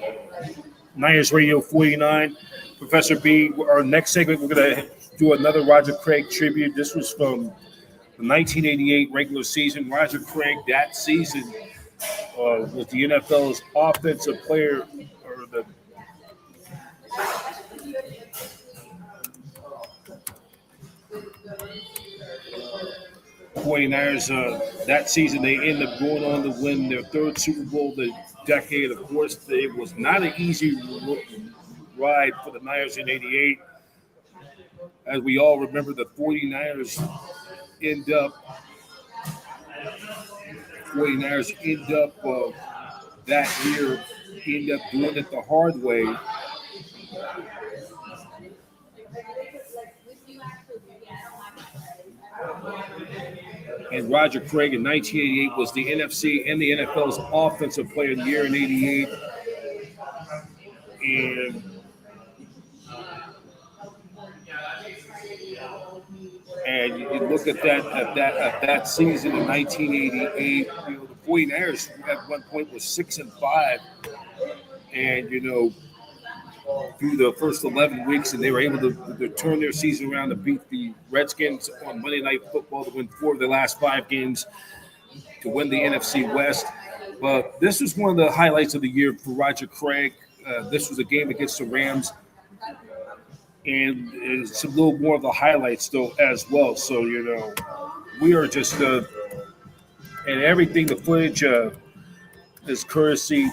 Niners Radio 49. Professor B, our next segment, we're going to do another Roger Craig tribute. This was from the 1988 regular season. Roger Craig, that season, was the NFL's offensive player, or the 49ers, that season, they ended up going on to win their third Super Bowl the decade. Of course, it was not an easy ride for the Niners in 88. As we all remember, the 49ers end up that year, end up doing it the hard way. And Roger Craig in 1988 was the NFC and the NFL's offensive player of the year in 88. And you look at that season in 1988, the 49ers at one point was 6-5, and through the first 11 weeks, and they were able to turn their season around to beat the Redskins on Monday Night Football to win 4 of their last 5 games to win the NFC West. But this was one of the highlights of the year for Roger Craig. This was a game against the Rams, and it's a little more of the highlights though as well. So we are just and everything. The footage is courtesy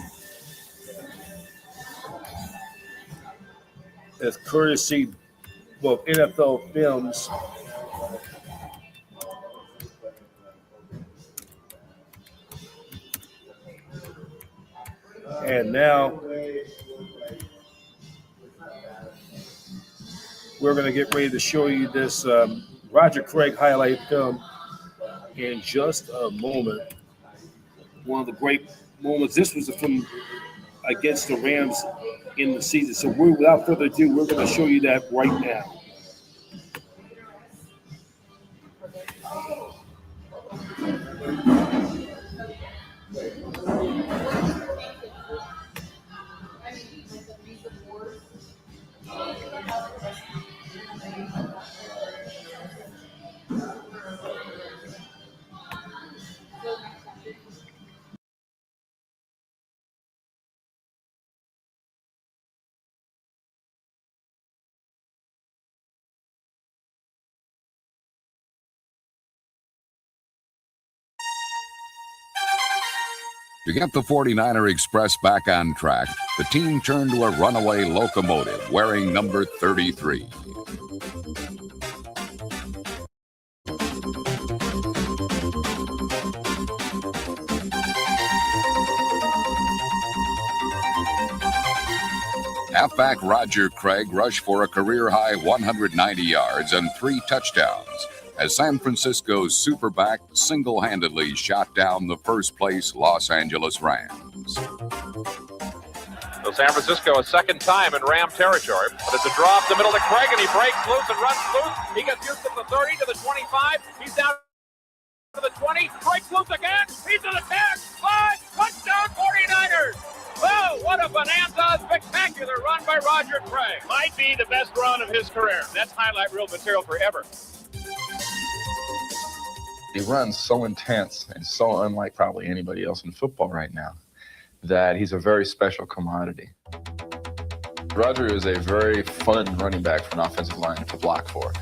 of NFL Films. And now we're going to get ready to show you this Roger Craig highlight film in just a moment. One of the great moments. This was from against the Rams in the season. So without further ado, we're going to show you that right now. To get the 49er Express back on track, the team turned to a runaway locomotive wearing number 33. Halfback Roger Craig rushed for a career-high 190 yards and 3 touchdowns as San Francisco's superback single-handedly shot down the first-place Los Angeles Rams. So San Francisco a second time in Ram territory, but it's a draw up the middle to Craig, and he breaks loose and runs loose. He gets used to the 30 to the 25. He's down to the 20, breaks loose again. He's to the 10, 5, touchdown 49ers. Oh, what a bonanza, spectacular run by Roger Craig. Might be the best run of his career. That's highlight reel material forever. He runs so intense and so unlike probably anybody else in football right now that he's a very special commodity. Roger is a very fun running back for an offensive line to block for.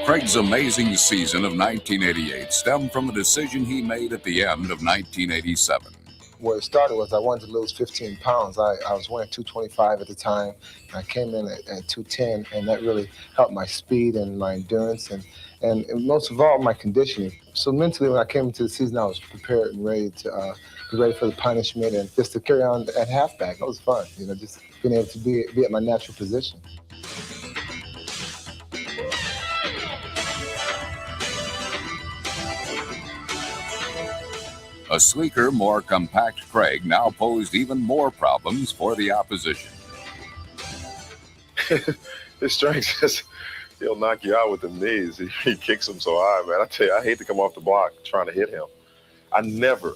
Craig's amazing season of 1988 stemmed from a decision he made at the end of 1987. Where it started was I wanted to lose 15 pounds. I was weighing 225 at the time. I came in at 210, and that really helped my speed and my endurance and most of all, my conditioning. So mentally, when I came into the season, I was prepared and ready to be ready for the punishment and just to carry on at halfback. It was fun, just being able to be at my natural position. A sleeker, more compact Craig now posed even more problems for the opposition. His strength is He'll knock you out with them knees. He kicks them so high, man. I tell you, I hate to come off the block trying to hit him. I've never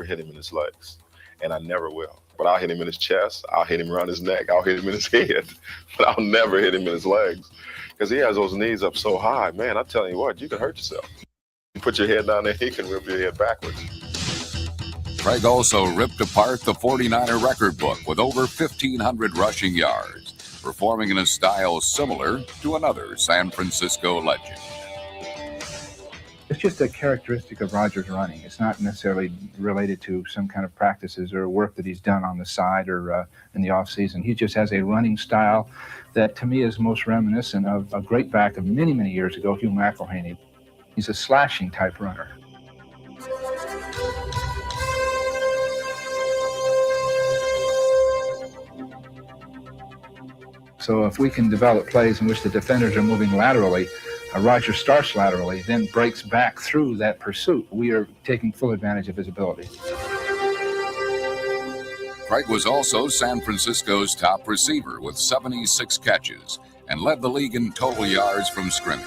hit him in his legs, and I never will. But I'll hit him in his chest. I'll hit him around his neck. I'll hit him in his head. But I'll never hit him in his legs because he has those knees up so high. Man, I'm telling you what, you can hurt yourself. You put your head down there, he can rip your head backwards. Craig also ripped apart the 49er record book with over 1,500 rushing yards, performing in a style similar to another San Francisco legend. It's just a characteristic of Rodgers' running. It's not necessarily related to some kind of practices or work that he's done on the side or in the offseason. He just has a running style that, to me, is most reminiscent of a great back of many, many years ago, Hugh McElhaney. He's a slashing type runner. So if we can develop plays in which the defenders are moving laterally, Rodgers starts laterally, then breaks back through that pursuit, we are taking full advantage of his ability. Craig was also San Francisco's top receiver with 76 catches and led the league in total yards from scrimmage.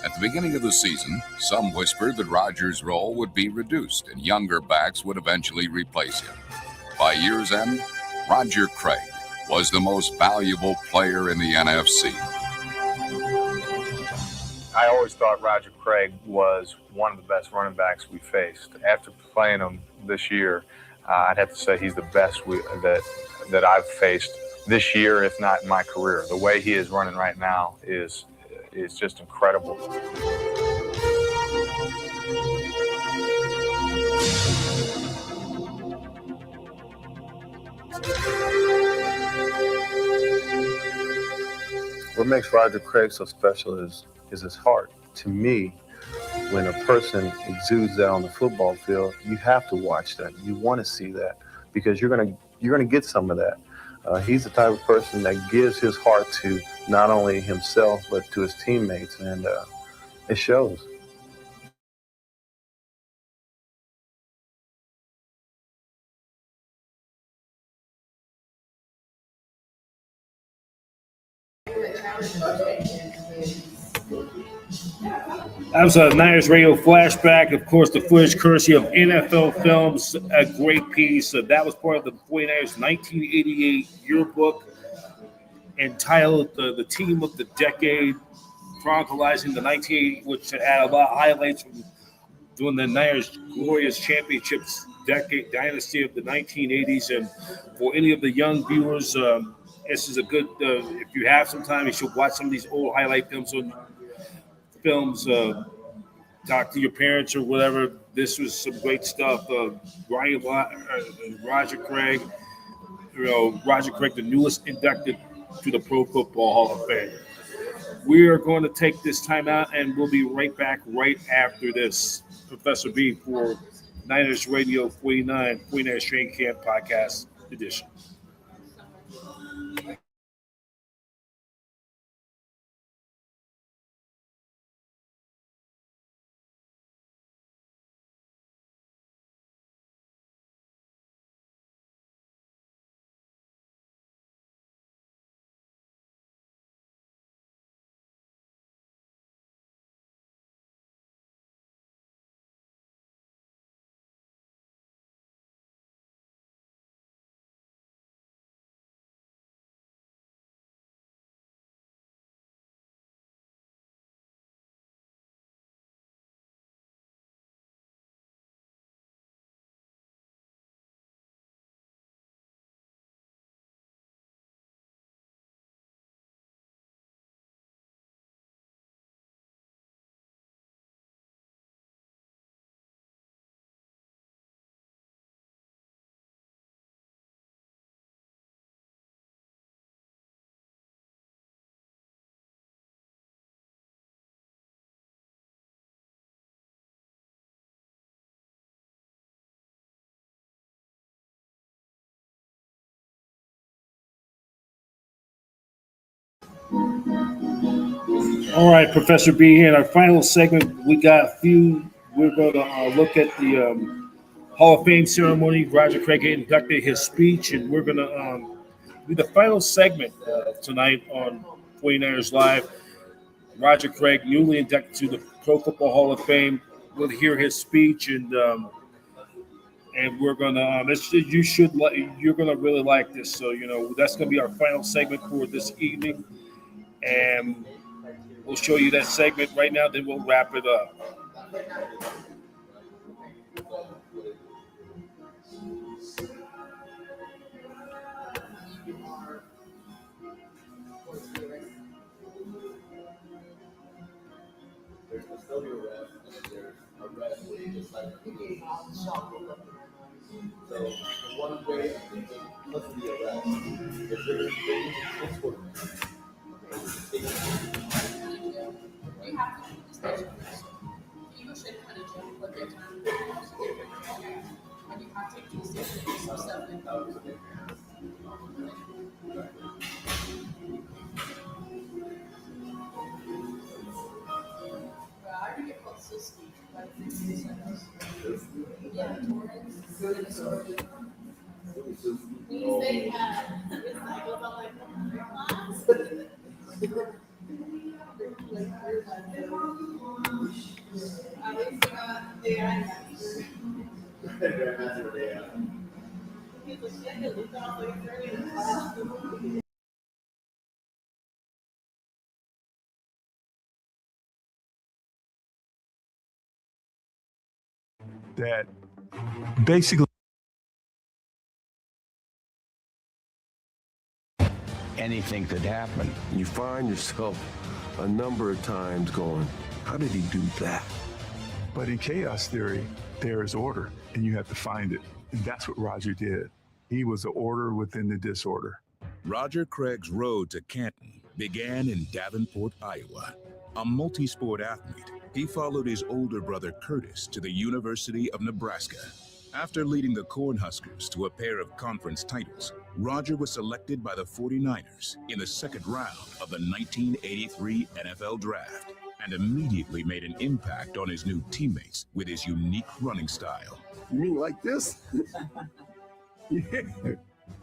At the beginning of the season, some whispered that Rodgers' role would be reduced and younger backs would eventually replace him. By year's end, Roger Craig was the most valuable player in the NFC. I always thought Roger Craig was one of the best running backs we faced. After playing him this year, I'd have to say he's the best that I've faced this year, if not in my career. The way he is running right now is just incredible. What makes Roger Craig so special is his heart. To me, when a person exudes that on the football field, you have to watch that. You want to see that because you're gonna get some of that. He's the type of person that gives his heart to not only himself but to his teammates, and it shows. That was a Niners Radio flashback. Of course, the footage courtesy of NFL Films, a great piece. That was part of the 49ers 1988 yearbook entitled The Team of the Decade, chronicalizing the 1980, which had a lot of highlights from during the Niners' glorious championships decade dynasty of the 1980s. And for any of the young viewers, this is a good, if you have some time, you should watch some of these old highlight films. Talk to your parents or whatever. This was some great stuff. Roger Craig, Roger Craig, the newest inducted to the Pro Football Hall of Fame. We are going to take this time out, and we'll be right back right after this. Professor B for Niners Radio 49, 49ers Training Camp Podcast Edition. All right, Professor B here in our final segment. We got a few. We're going to look at the Hall of Fame ceremony. Roger Craig inducted his speech, and we're going to do the final segment tonight on 49ers Live. Roger Craig, newly inducted to the Pro Football Hall of Fame. We'll hear his speech, and we're gonna. You're gonna really like this. So that's gonna be our final segment for this evening, and we'll show you that segment right now. Then we'll wrap it up. That basically anything could happen. You find yourself a number of times going, how did he do that? But in chaos theory, there is order, and you have to find it. And that's what Roger did. He was the order within the disorder. Roger Craig's road to Canton began in Davenport, Iowa. A multi-sport athlete, he followed his older brother Curtis to the University of Nebraska. After leading the Cornhuskers to a pair of conference titles, Roger was selected by the 49ers in the second round of the 1983 NFL Draft and immediately made an impact on his new teammates with his unique running style. You mean like this? Yeah.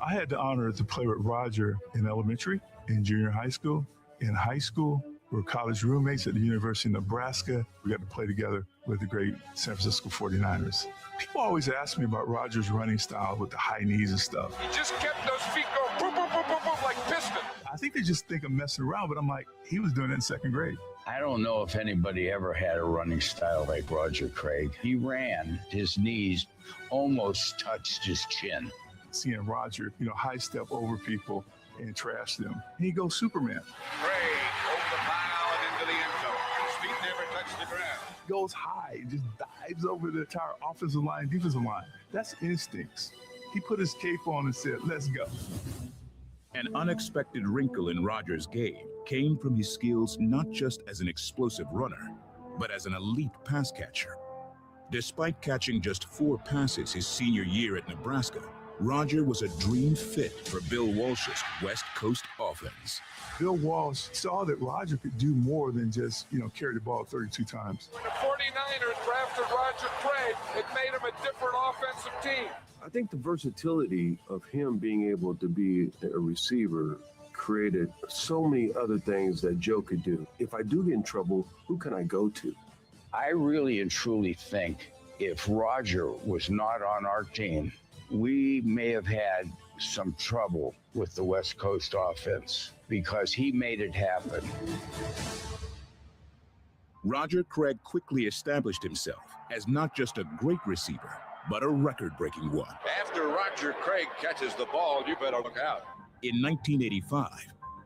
I had the honor to play with Roger in elementary, in junior high school, in high school. We were college roommates at the University of Nebraska. We got to play together with the great San Francisco 49ers. People always ask me about Roger's running style with the high knees and stuff. He just kept those feet going boom, boom, boom, boom, boom, like piston. I think they just think I'm messing around, but I'm like, he was doing it in second grade. I don't know if anybody ever had a running style like Roger Craig. He ran, his knees almost touched his chin. Seeing Roger, high step over people and trash them. He goes Superman. Craig over the pile and into the end zone. His feet never touch the ground. Goes high, just dives over the entire offensive line, defensive line. That's instincts. He put his cape on and said, let's go. An unexpected wrinkle in Roger's game came from his skills not just as an explosive runner, but as an elite pass catcher. Despite catching just 4 passes his senior year at Nebraska, Roger was a dream fit for Bill Walsh's West Coast offense. Bill Walsh saw that Roger could do more than just, carry the ball 32 times. When the 49ers drafted Roger Craig, it made him a different offensive team. I think the versatility of him being able to be a receiver created so many other things that Joe could do. If I do get in trouble, who can I go to? I really and truly think if Roger was not on our team, we may have had some trouble with the West Coast offense because he made it happen. Roger Craig quickly established himself as not just a great receiver, but a record-breaking one. After Roger Craig catches the ball, you better look out. In 1985,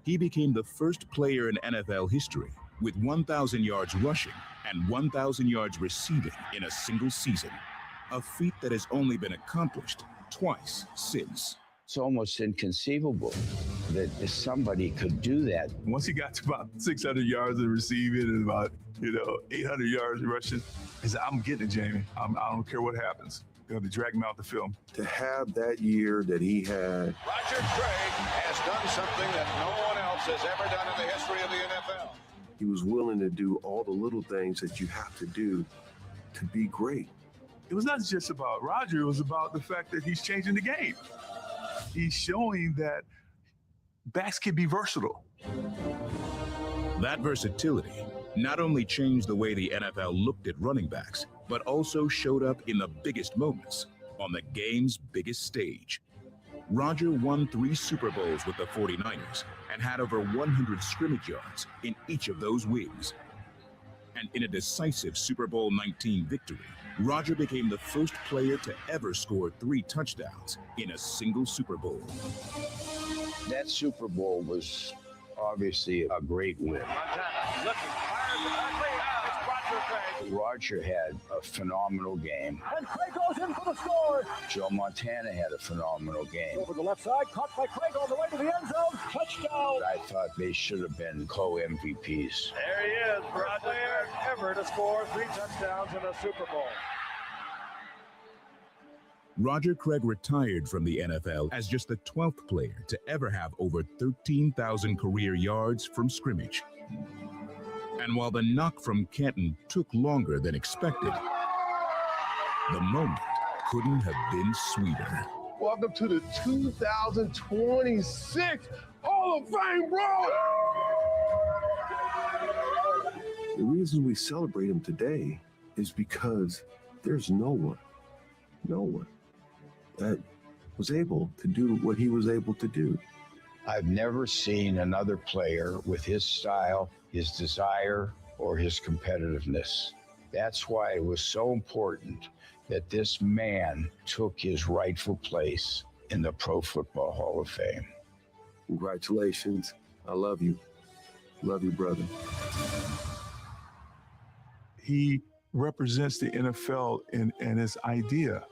he became the first player in NFL history with 1,000 yards rushing and 1,000 yards receiving in a single season, a feat that has only been accomplished twice since. It's almost inconceivable that somebody could do that. Once he got to about 600 yards of receiving and about 800 yards rushing, he said, I'm getting it, Jamie. I don't care what happens. They're going to drag him out the film. To have that year that he had. Roger Craig has done something that no one else has ever done in the history of the NFL. He was willing to do all the little things that you have to do to be great. It was not just about Roger. It was about the fact that he's changing the game. He's showing that backs can be versatile. That versatility not only changed the way the NFL looked at running backs, but also showed up in the biggest moments on the game's biggest stage. Roger won 3 Super Bowls with the 49ers and had over 100 scrimmage yards in each of those wins. And in a decisive Super Bowl 19 victory, Roger became the first player to ever score 3 touchdowns in a single Super Bowl. That Super Bowl was obviously a great win. Roger had a phenomenal game. And Craig goes in for the score. Joe Montana had a phenomenal game. Over the left side, caught by Craig all the way to the end zone. Touchdown. I thought they should have been co-MVPs. There he is, Roger ever to score 3 touchdowns in a Super Bowl. Roger Craig retired from the NFL as just the 12th player to ever have over 13,000 career yards from scrimmage. And while the knock from Canton took longer than expected, the moment couldn't have been sweeter. Welcome to the 2026 Hall of Fame, bro! The reason we celebrate him today is because there's no one that was able to do what he was able to do. I've never seen another player with his style, his desire, or his competitiveness. That's why it was so important that this man took his rightful place in the Pro Football Hall of Fame. Congratulations. I love you. Love you, brother. He represents the NFL and his idea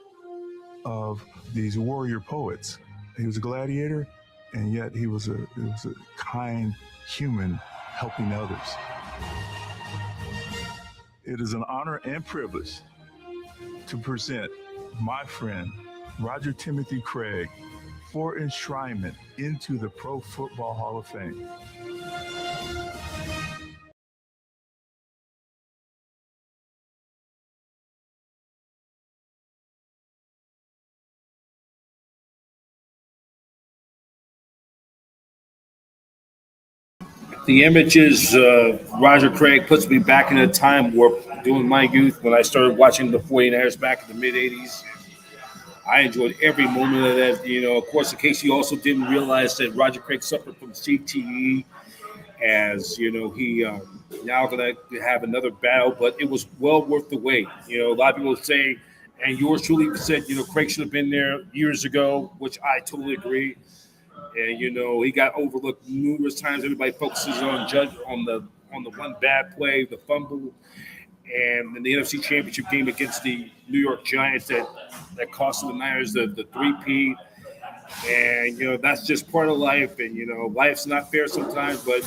of these warrior poets. He was a gladiator, and yet he was a kind human helping others. It is an honor and privilege to present my friend, Roger Timothy Craig, for enshrinement into the Pro Football Hall of Fame. The images Roger Craig puts me back in a time warp during my youth when I started watching the 49ers back in the mid-'80s. I enjoyed every moment of that. Of course, in case you also didn't realize that Roger Craig suffered from CTE, as he now going to have another battle, but it was well worth the wait. A lot of people say, and yours truly said, Craig should have been there years ago, which I totally agree. And he got overlooked numerous times. Everybody focuses on the one bad play, the fumble, and in the NFC Championship game against the New York Giants that cost the Niners the 3-peat. And that's just part of life. And life's not fair sometimes, but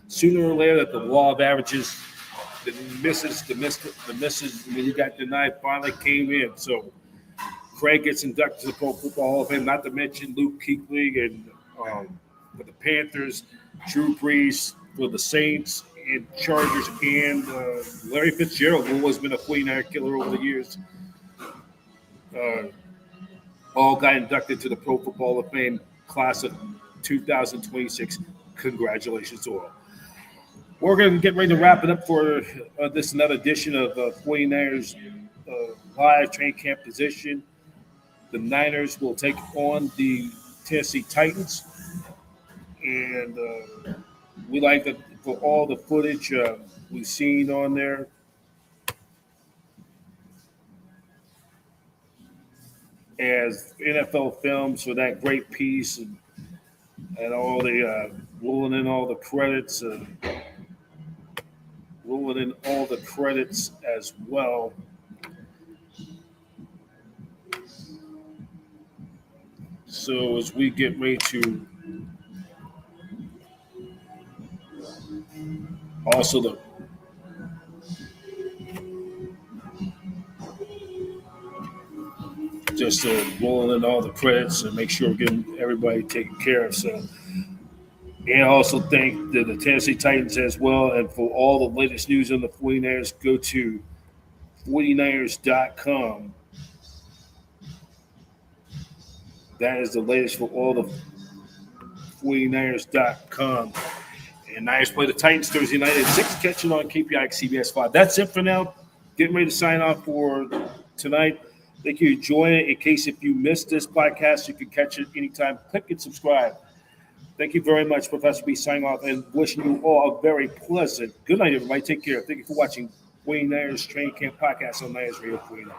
sooner or later, the law of averages, the misses when you got denied finally came in. So Craig gets inducted to the Pro Football Hall of Fame, not to mention Luke Kuechly and for the Panthers, Drew Brees for the Saints and Chargers, and Larry Fitzgerald, who has been a 49er killer over the years. All got inducted to the Pro Football Hall of Fame class of 2026. Congratulations to all. We're going to get ready to wrap it up for this another edition of 49ers live training camp position. The Niners will take on the Tennessee Titans, and we like that for all the footage we've seen on there. As NFL Films for that great piece, and all the rolling in all the credits, as well. So as we get ready to also rolling in all the credits and make sure we're getting everybody taken care of. So, and also thank the Tennessee Titans as well. And for all the latest news on the 49ers, go to 49ers.com. That is the latest for all the 49ers.com. And Niners play the Titans Thursday night at 6, catching on KPIX CBS-5. That's it for now. Getting ready to sign off for tonight. Thank you for joining. In case if you missed this podcast, you can catch it anytime. Click and subscribe. Thank you very much, Professor B, signing off, and wishing you all a very pleasant good night, everybody. Take care. Thank you for watching 49ers Training Camp Podcast on Niners Radio 49.